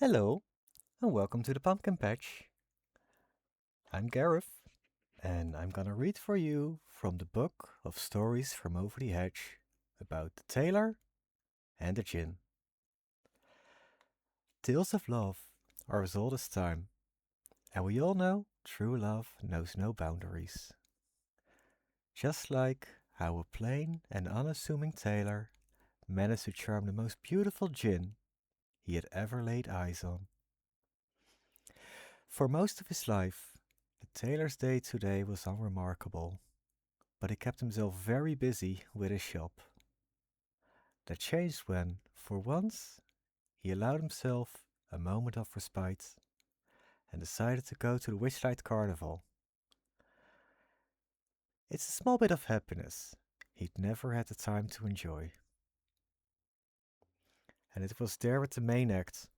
Hello, and welcome to the Pumpkin Patch. I'm Gareth, and I'm gonna read for you from the book of stories from over the hedge about the tailor and the djinn. Tales of love are as old as time, and we all know true love knows no boundaries. Just like how a plain and unassuming tailor managed to charm the most beautiful djinn he had ever laid eyes on. For most of his life, the tailor's day to day was unremarkable, but he kept himself very busy with his shop. That changed when, for once, he allowed himself a moment of respite and decided to go to the Witchlight Carnival. It's a small bit of happiness he'd never had the time to enjoy. And it was there at the main act,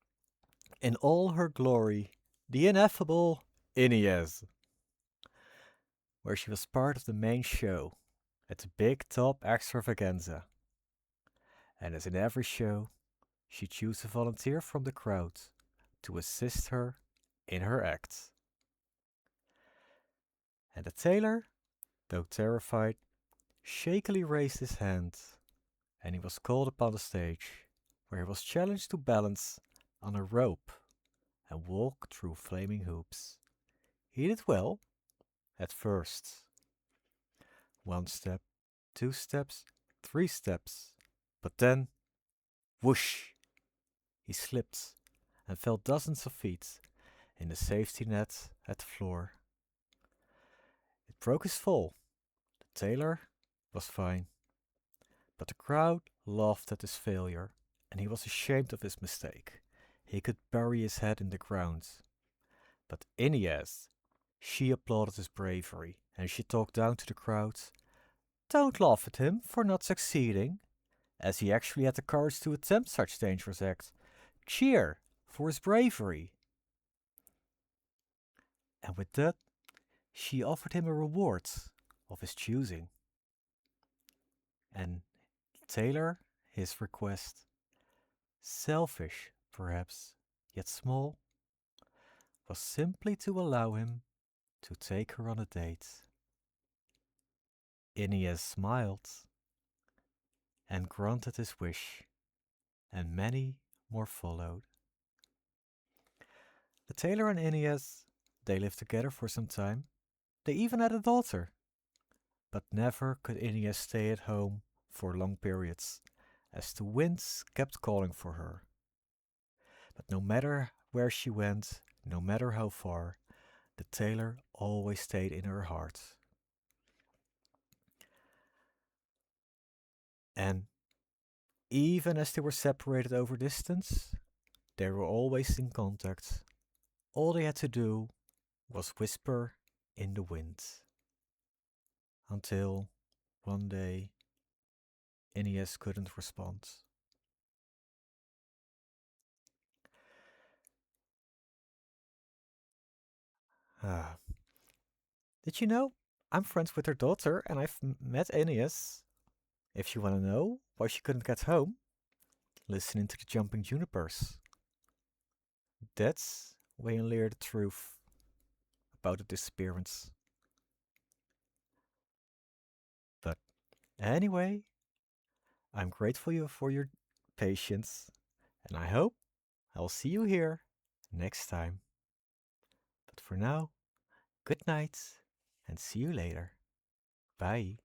in all her glory, the ineffable Inniaz, where she was part of the main show at the big top extravaganza. And as in every show, she chose a volunteer from the crowd to assist her in her act. And the tailor, though terrified, shakily raised his hand, and he was called upon the stage, where he was challenged to balance on a rope and walk through flaming hoops. He did well, at first. 1 step, 2 steps, 3 steps, but then, whoosh, he slipped and fell dozens of feet in the safety net at the floor. It broke his fall. The tailor was fine, but the crowd laughed at his failure, and he was ashamed of his mistake. He could bury his head in the ground. But Inniaz, she applauded his bravery, and she talked down to the crowd. Don't laugh at him for not succeeding, as he actually had the courage to attempt such dangerous act. Cheer for his bravery. And with that, she offered him a reward of his choosing. And Taylor, his request, selfish perhaps, yet small, was simply to allow him to take her on a date. Inniaz smiled and granted his wish, and many more followed. The tailor and Inniaz, they lived together for some time. They even had a daughter. But never could Inniaz stay at home for long periods, as the winds kept calling for her. But no matter where she went, no matter how far, the tailor always stayed in her heart. And even as they were separated over distance, they were always in contact. All they had to do was whisper in the wind. Until one day, Inniaz couldn't respond. Ah, did you know? I'm friends with her daughter, and I've met Inniaz. If you want to know why she couldn't get home, listen to the jumping junipers. That's when you learn the truth about the disappearance. But anyway, I'm grateful for your patience, and I hope I'll see you here next time. But for now, good night, and see you later. Bye.